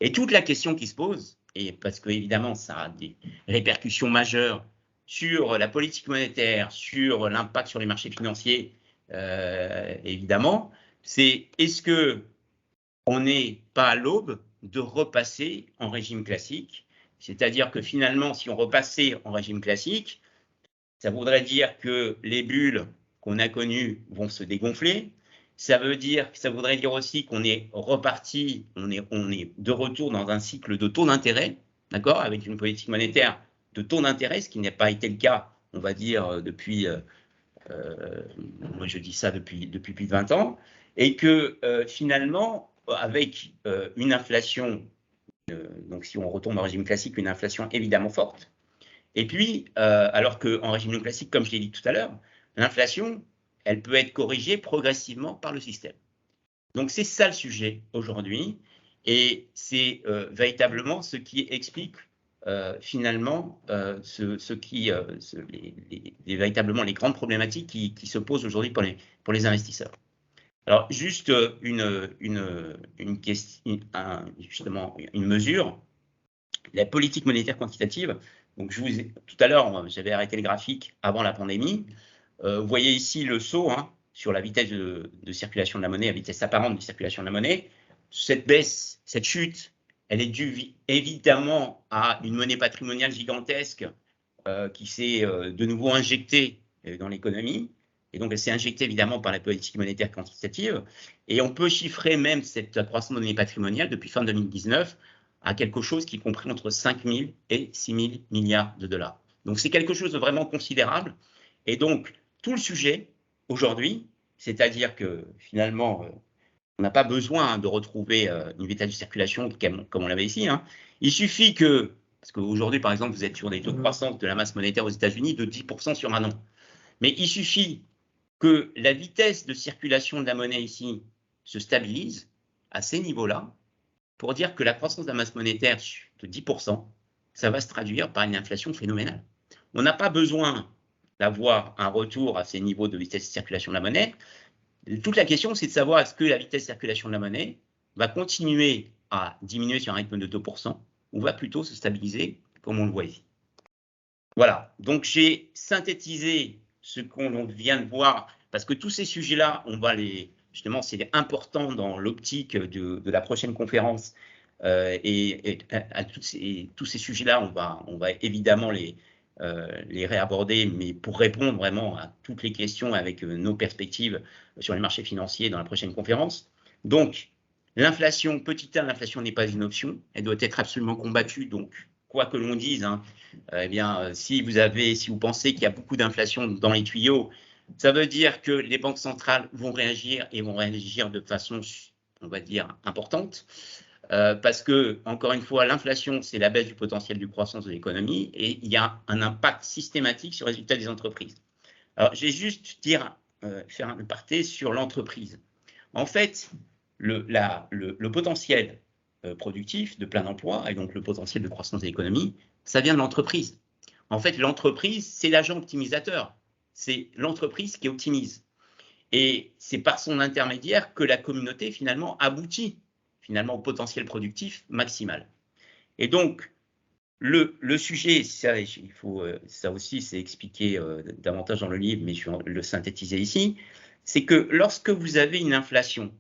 Et toute la question qui se pose, et parce qu'évidemment, ça a des répercussions majeures sur la politique monétaire, sur l'impact sur les marchés financiers, évidemment, c'est est-ce que on n'est pas à l'aube de repasser en régime classique? C'est-à-dire que finalement, si on repassait en régime classique, ça voudrait dire que les bulles qu'on a connues vont se dégonfler. Ça voudrait dire aussi qu'on est reparti, on est de retour dans un cycle de taux d'intérêt, d'accord, avec une politique monétaire de taux d'intérêt, ce qui n'a pas été le cas, on va dire, depuis, moi je dis ça depuis plus de 20 ans, et que finalement, avec une inflation, donc si on retombe en régime classique, une inflation évidemment forte, et puis, alors qu'en régime non classique, comme je l'ai dit tout à l'heure, l'inflation, elle peut être corrigée progressivement par le système. Donc, c'est ça le sujet aujourd'hui, et c'est véritablement ce qui explique finalement véritablement les grandes problématiques qui se posent aujourd'hui pour les investisseurs. Alors, juste justement, une mesure, la politique monétaire quantitative. Donc, tout à l'heure, j'avais arrêté le graphique avant la pandémie. Vous voyez ici le saut sur la vitesse de circulation de la monnaie, la vitesse apparente de circulation de la monnaie. Cette baisse, cette chute, elle est due évidemment à une monnaie patrimoniale gigantesque qui s'est de nouveau injectée dans l'économie. Et donc, elle s'est injectée évidemment par la politique monétaire quantitative. Et on peut chiffrer même cette croissance de monnaie patrimoniale depuis fin 2019 à quelque chose qui est compris entre 5 000 et 6 000 milliards de dollars. Donc, c'est quelque chose de vraiment considérable. Et donc, tout le sujet aujourd'hui, c'est-à-dire que finalement, on n'a pas besoin de retrouver une vitesse de circulation comme on l'avait ici. Il suffit que, parce qu'aujourd'hui, par exemple, vous êtes sur des taux de croissance de la masse monétaire aux États-Unis de 10% sur un an. Mais il suffit que la vitesse de circulation de la monnaie ici se stabilise à ces niveaux-là pour dire que la croissance de la masse monétaire de 10%, ça va se traduire par une inflation phénoménale. On n'a pas besoin d'avoir un retour à ces niveaux de vitesse de circulation de la monnaie. Toute la question, c'est de savoir est-ce que la vitesse de circulation de la monnaie va continuer à diminuer sur un rythme de 2% ou va plutôt se stabiliser comme on le voit ici. Voilà, donc j'ai synthétisé ce qu'on vient de voir, parce que tous ces sujets-là, justement, c'est important dans l'optique de la prochaine conférence et à tous ces sujets-là, on va évidemment les réaborder, mais pour répondre vraiment à toutes les questions avec nos perspectives sur les marchés financiers dans la prochaine conférence. Donc, l'inflation, petit a, l'inflation n'est pas une option, elle doit être absolument combattue. Donc, quoi que l'on dise, hein, eh bien, si vous pensez qu'il y a beaucoup d'inflation dans les tuyaux, ça veut dire que les banques centrales vont réagir et vont réagir de façon, on va dire, importante. Parce que, encore une fois, l'inflation, c'est la baisse du potentiel de croissance de l'économie et il y a un impact systématique sur les résultats des entreprises. Alors, je vais juste faire un aparté sur l'entreprise. En fait, le potentiel productif de plein emploi et donc le potentiel de croissance de l'économie, ça vient de l'entreprise. En fait, l'entreprise, c'est l'agent optimisateur. C'est l'entreprise qui optimise. Et c'est par son intermédiaire que la communauté, finalement, aboutit finalement au potentiel productif maximal. Et donc, le sujet, ça aussi, c'est expliqué davantage dans le livre, mais je vais le synthétiser ici, c'est que lorsque vous avez une inflation,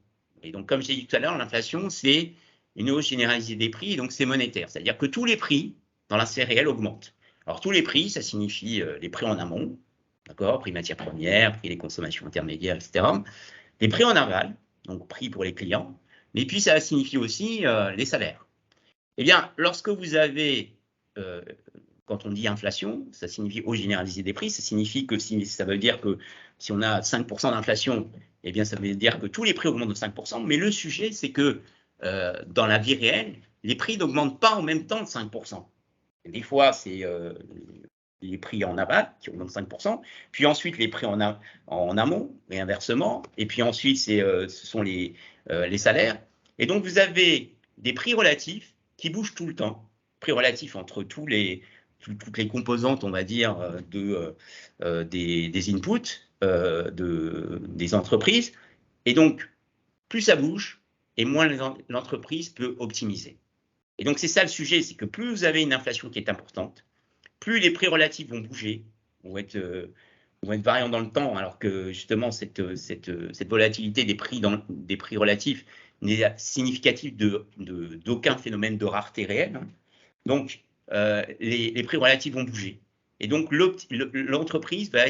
et donc comme j'ai dit tout à l'heure, l'inflation, c'est une hausse généralisée des prix, et donc c'est monétaire, c'est-à-dire que tous les prix dans la réel augmentent. Alors tous les prix, ça signifie les prix en amont, d'accord, prix matières premières, prix des consommations intermédiaires, etc. Les prix en aval, donc prix pour les clients, mais puis ça signifie aussi les salaires. Eh bien, lorsque vous avez, quand on dit inflation, ça signifie hausse généralisée des prix, ça signifie que ça veut dire que si on a 5% d'inflation, eh bien ça veut dire que tous les prix augmentent de 5%, mais le sujet c'est que dans la vie réelle, les prix n'augmentent pas en même temps de 5%. Des fois, c'est les prix en aval qui augmentent 5%, puis ensuite les prix en amont et inversement, et puis ensuite ce sont les salaires. Et donc vous avez des prix relatifs qui bougent tout le temps, prix relatifs entre toutes les composantes, on va dire, des inputs des entreprises. Et donc, plus ça bouge, et moins l'entreprise peut optimiser. Et donc, c'est ça le sujet, c'est que plus vous avez une inflation qui est importante, plus les prix relatifs vont bouger, vont être variants dans le temps, alors que justement, cette volatilité des prix relatifs n'est significative d'aucun phénomène de rareté réelle. Donc, les prix relatifs vont bouger. Et donc, l'entreprise va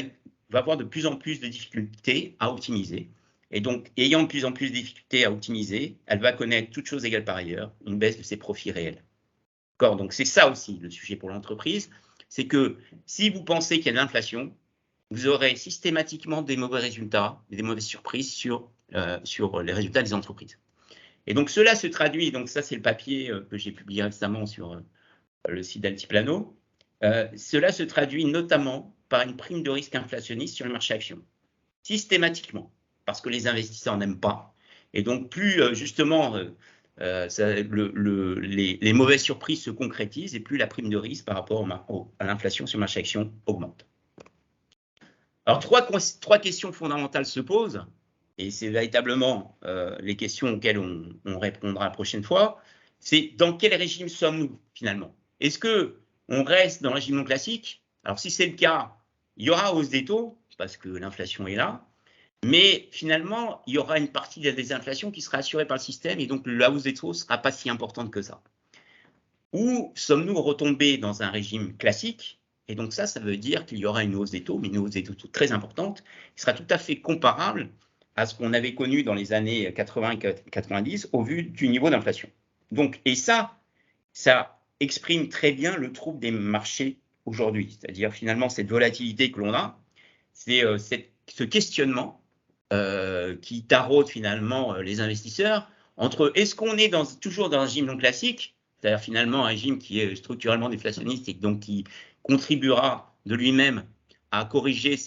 avoir de plus en plus de difficultés à optimiser. Et donc, ayant de plus en plus de difficultés à optimiser, elle va connaître, toutes choses égales par ailleurs, une baisse de ses profits réels. D'accord ? Donc, c'est ça aussi le sujet pour l'entreprise. C'est que si vous pensez qu'il y a de l'inflation, vous aurez systématiquement des mauvais résultats, des mauvaises surprises sur les résultats des entreprises. Et donc, cela se traduit, donc ça c'est le papier que j'ai publié récemment sur le site d'Altiplano, cela se traduit notamment par une prime de risque inflationniste sur le marché actions, systématiquement, parce que les investisseurs n'aiment pas. Et donc, plus justement les mauvaises surprises se concrétisent et plus la prime de risque par rapport à l'inflation sur le marché actions augmente. Alors, trois questions fondamentales se posent, et c'est véritablement les questions auxquelles on répondra la prochaine fois. C'est dans quel régime sommes-nous finalement? Est-ce qu'on reste dans le régime non classique? Alors, si c'est le cas, il y aura hausse des taux, parce que l'inflation est là, mais finalement, il y aura une partie de la désinflation qui sera assurée par le système, et donc la hausse des taux ne sera pas si importante que ça. Ou sommes-nous retombés dans un régime classique? Et donc ça veut dire qu'il y aura une hausse des taux, mais une hausse des taux très importante, qui sera tout à fait comparable à ce qu'on avait connu dans les années 80 et 90 au vu du niveau d'inflation. Donc, et ça exprime très bien le trouble des marchés aujourd'hui, c'est-à-dire finalement cette volatilité que l'on a, c'est ce questionnement qui taraude finalement les investisseurs entre est-ce qu'on est toujours dans un régime non classique, c'est-à-dire finalement un régime qui est structurellement déflationniste et donc qui contribuera de lui-même à corriger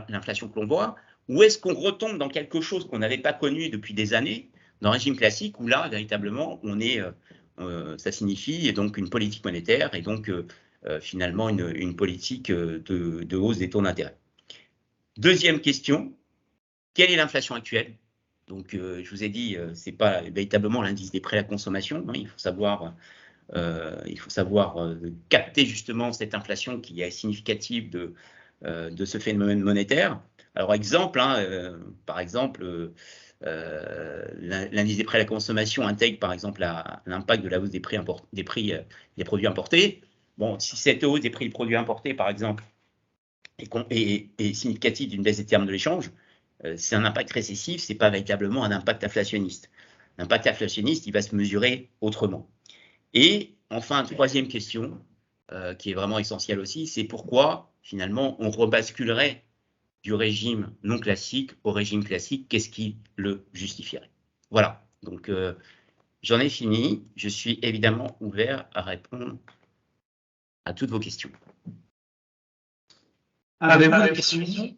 l'inflation que l'on voit, ou est-ce qu'on retombe dans quelque chose qu'on n'avait pas connu depuis des années, dans un régime classique où là, véritablement, ça signifie donc une politique monétaire et donc finalement une politique de hausse des taux d'intérêt. Deuxième question, quelle est l'inflation actuelle? Donc, je vous ai dit, ce n'est pas véritablement l'indice des prix à la consommation, hein, il faut savoir capter justement cette inflation qui est significative de ce phénomène monétaire. Alors, exemple, par exemple, l'indice des prix à la consommation intègre par exemple l'impact de la hausse des prix des produits importés. Bon, si cette hausse des prix des produits importés, par exemple, est significative d'une baisse des termes de l'échange, c'est un impact récessif, ce n'est pas véritablement un impact inflationniste. L'impact inflationniste, il va se mesurer autrement. Et enfin, troisième question, qui est vraiment essentielle aussi, c'est pourquoi finalement on rebasculerait du régime non classique au régime classique, qu'est-ce qui le justifierait? Voilà, donc j'en ai fini, je suis évidemment ouvert à répondre à toutes vos questions. Avez-vous des questions?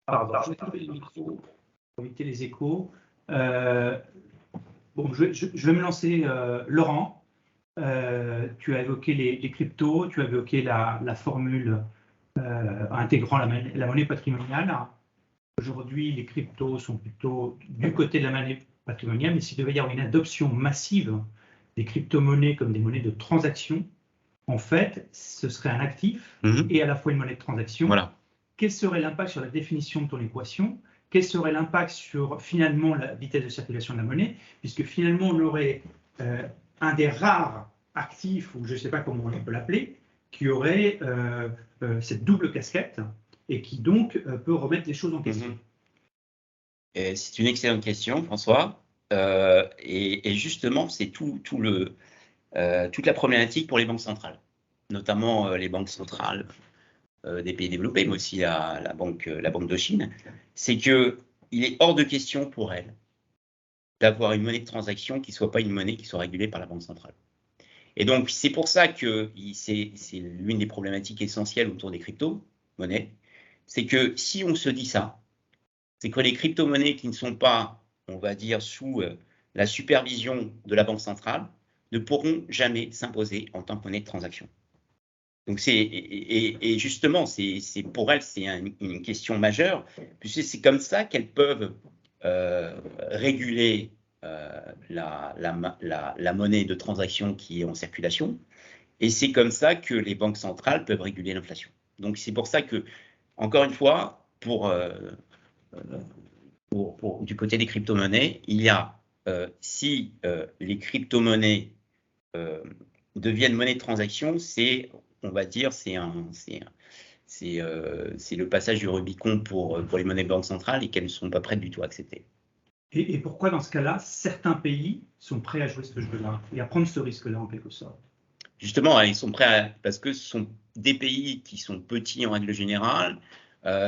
Pardon, je vais couper le micro pour éviter les échos. Bon, je vais me lancer, Laurent. Tu as évoqué les cryptos, tu as évoqué la formule intégrant la monnaie patrimoniale. Aujourd'hui, les cryptos sont plutôt du côté de la monnaie patrimoniale, mais s'il devait y avoir une adoption massive des crypto-monnaies comme des monnaies de transaction, en fait, ce serait un actif et à la fois une monnaie de transaction. Voilà. Quel serait l'impact sur la définition de ton équation? Quel serait l'impact sur finalement la vitesse de circulation de la monnaie? Puisque finalement, on aurait un des rares actifs, ou je ne sais pas comment on peut l'appeler, qui aurait cette double casquette et qui donc peut remettre les choses en question. C'est une excellente question, François. Et justement, c'est toute la problématique pour les banques centrales, notamment les banques centrales des pays développés, mais aussi la banque de Chine. C'est qu'il est hors de question pour elles d'avoir une monnaie de transaction qui ne soit pas une monnaie qui soit régulée par la banque centrale. Et donc, c'est pour ça que c'est l'une des problématiques essentielles autour des crypto-monnaies. C'est que si on se dit ça, c'est que les crypto-monnaies qui ne sont pas, on va dire, sous la supervision de la banque centrale ne pourront jamais s'imposer en tant que monnaie de transaction. Donc et justement, c'est pour elles, c'est une question majeure, puisque c'est comme ça qu'elles peuvent réguler la monnaie de transaction qui est en circulation, et c'est comme ça que les banques centrales peuvent réguler l'inflation. Donc c'est pour ça que, encore une fois, du côté des crypto-monnaies, il y a, si les crypto-monnaies deviennent monnaie de transaction, on va dire, c'est le passage du Rubicon pour les monnaies de banque centrale et qu'elles ne sont pas prêtes du tout à accepter. Et pourquoi, dans ce cas-là, certains pays sont prêts à jouer ce jeu-là et à prendre ce risque-là, en quelque sorte? Justement, ils sont prêts parce que ce sont des pays qui sont petits en règle générale,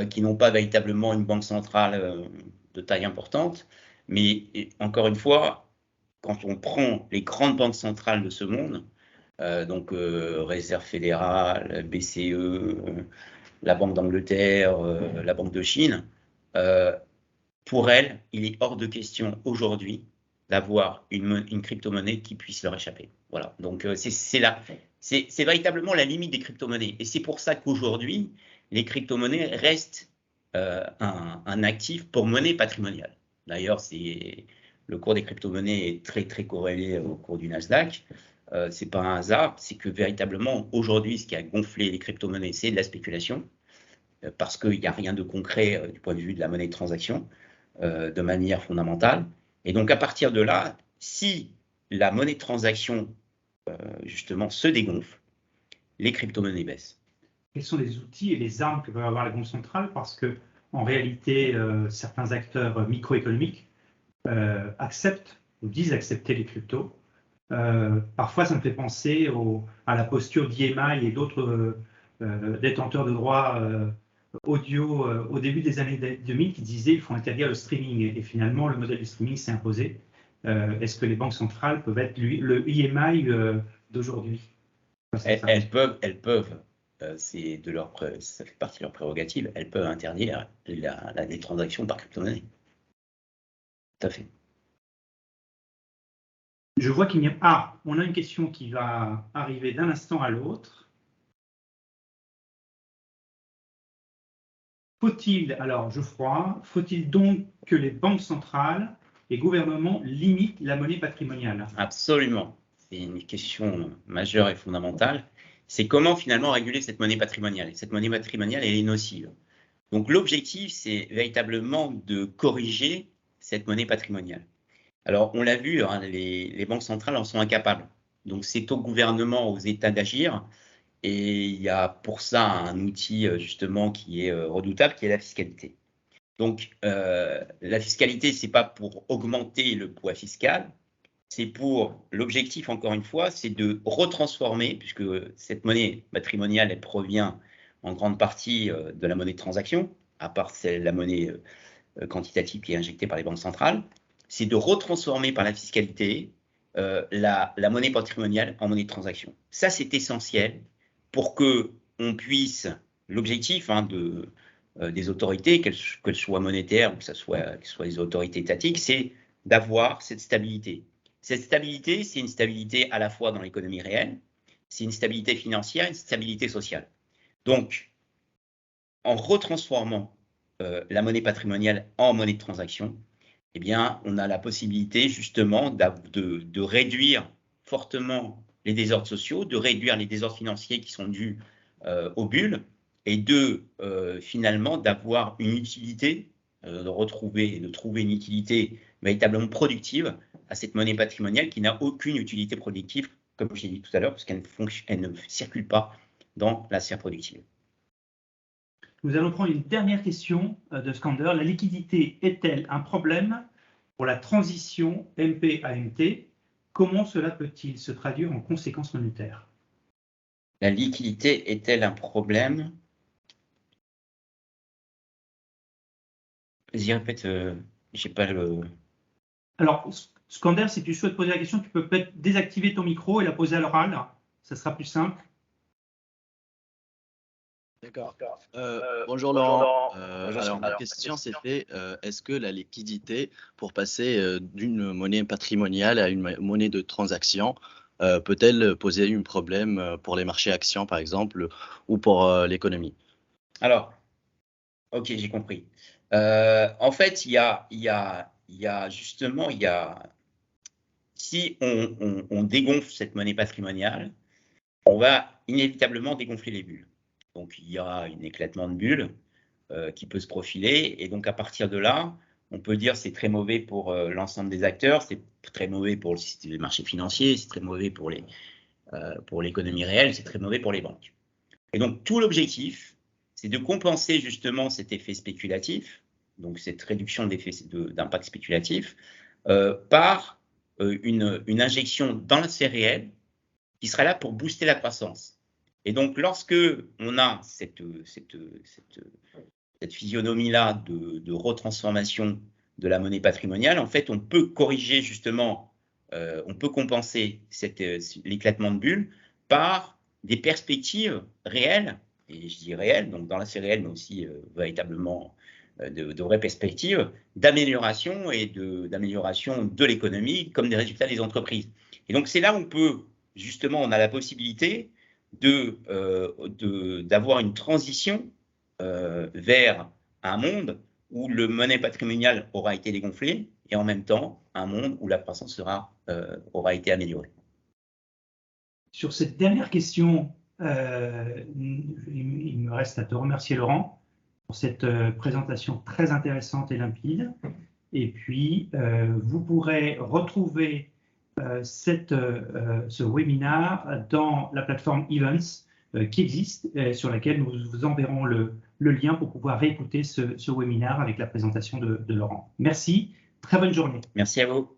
qui n'ont pas véritablement une banque centrale de taille importante. Mais encore une fois, quand on prend les grandes banques centrales de ce monde, donc Réserve fédérale, BCE, la Banque d'Angleterre, la Banque de Chine, pour elles, il est hors de question aujourd'hui d'avoir une crypto-monnaie qui puisse leur échapper. Voilà, donc c'est véritablement la limite des crypto-monnaies. Et c'est pour ça qu'aujourd'hui, les crypto-monnaies restent un actif pour monnaie patrimoniale. D'ailleurs, le cours des crypto-monnaies est très, très corrélé au cours du Nasdaq. Ce n'est pas un hasard, c'est que véritablement, aujourd'hui, ce qui a gonflé les crypto-monnaies, c'est de la spéculation, parce qu'il n'y a rien de concret du point de vue de la monnaie de transaction, de manière fondamentale. Et donc, à partir de là, si la monnaie de transaction, justement, se dégonfle, les crypto-monnaies baissent. Quels sont les outils et les armes que peuvent avoir les banques centrales? Parce que, en réalité, certains acteurs microéconomiques acceptent ou disent accepter les cryptos. Parfois, ça me fait penser à la posture d'EMI et d'autres détenteurs de droits audio au début des années 2000 qui disaient qu'il faut interdire le streaming. Et finalement, le modèle du streaming s'est imposé. Est-ce que les banques centrales peuvent être le EMI d'aujourd'hui? Elles peuvent. Ça fait partie de leur prérogative. Elles peuvent interdire les transactions par crypto-monnaie. Tout à fait. Je vois qu'il n'y a... Ah, on a une question qui va arriver d'un instant à l'autre. Faut-il donc que les banques centrales et gouvernements limitent la monnaie patrimoniale? Absolument. C'est une question majeure et fondamentale. C'est comment finalement réguler cette monnaie patrimoniale. Et cette monnaie patrimoniale, elle est nocive. Donc l'objectif, c'est véritablement de corriger cette monnaie patrimoniale. Alors, on l'a vu, hein, les banques centrales en sont incapables. Donc, c'est au gouvernement, aux États d'agir. Et il y a pour ça un outil, justement, qui est redoutable, qui est la fiscalité. Donc, la fiscalité, ce n'est pas pour augmenter le poids fiscal, c'est pour, l'objectif, encore une fois, c'est de retransformer, puisque cette monnaie patrimoniale, elle provient en grande partie de la monnaie de transaction, à part la monnaie quantitative qui est injectée par les banques centrales, c'est de retransformer par la fiscalité la monnaie patrimoniale en monnaie de transaction. Ça, c'est essentiel pour que on puisse, l'objectif des autorités, qu'elles soient monétaires ou que ce soit des autorités étatiques, c'est d'avoir cette stabilité. Cette stabilité, c'est une stabilité à la fois dans l'économie réelle, c'est une stabilité financière, une stabilité sociale. Donc, en retransformant la monnaie patrimoniale en monnaie de transaction, eh bien, on a la possibilité justement de réduire fortement les désordres sociaux, de réduire les désordres financiers qui sont dus aux bulles et finalement d'avoir une utilité, de trouver une utilité véritablement productive à cette monnaie patrimoniale qui n'a aucune utilité productive, comme j'ai dit tout à l'heure, parce qu'elle ne circule pas dans la sphère productive. Nous allons prendre une dernière question de Skander. La liquidité est-elle un problème pour la transition MP-AMT? Comment cela peut-il se traduire en conséquences monétaires? La liquidité est-elle un problème? Vas-y, répète, j'ai pas le... Alors, Skander, si tu souhaites poser la question, tu peux peut-être désactiver ton micro et la poser à l'oral. Ça sera plus simple. D'accord. Bonjour Laurent. Alors, ma question c'était, est-ce que la liquidité, pour passer d'une monnaie patrimoniale à une monnaie de transaction, peut-elle poser un problème pour les marchés actions, par exemple, ou pour l'économie? Alors, ok, j'ai compris. En fait, il y a justement, si on dégonfle cette monnaie patrimoniale, on va inévitablement dégonfler les bulles. Donc, il y aura un éclatement de bulles qui peut se profiler. Et donc, à partir de là, on peut dire que c'est très mauvais pour l'ensemble des acteurs, c'est très mauvais pour le marché financier, c'est très mauvais pour l'économie réelle, c'est très mauvais pour les banques. Et donc, tout l'objectif, c'est de compenser justement cet effet spéculatif, donc cette réduction d'impact spéculatif, par une injection dans la sphère réelle qui sera là pour booster la croissance. Et donc, lorsque on a cette physionomie-là de retransformation de la monnaie patrimoniale, en fait, on peut corriger justement, on peut compenser l'éclatement de bulles par des perspectives réelles, et je dis réelles, donc dans la sphère réelle, mais aussi véritablement de vraies perspectives d'amélioration et d'amélioration de l'économie comme des résultats des entreprises. Et donc, c'est là où on a la possibilité d'avoir une transition vers un monde où le monnaie patrimoniale aura été dégonflée et en même temps un monde où la croissance aura été améliorée. Sur cette dernière question, il me reste à te remercier, Laurent, pour cette présentation très intéressante et limpide. Et puis, vous pourrez retrouver ce webinaire dans la plateforme Events qui existe, sur laquelle nous vous enverrons le lien pour pouvoir réécouter ce webinaire avec la présentation de Laurent. Merci, très bonne journée. Merci à vous.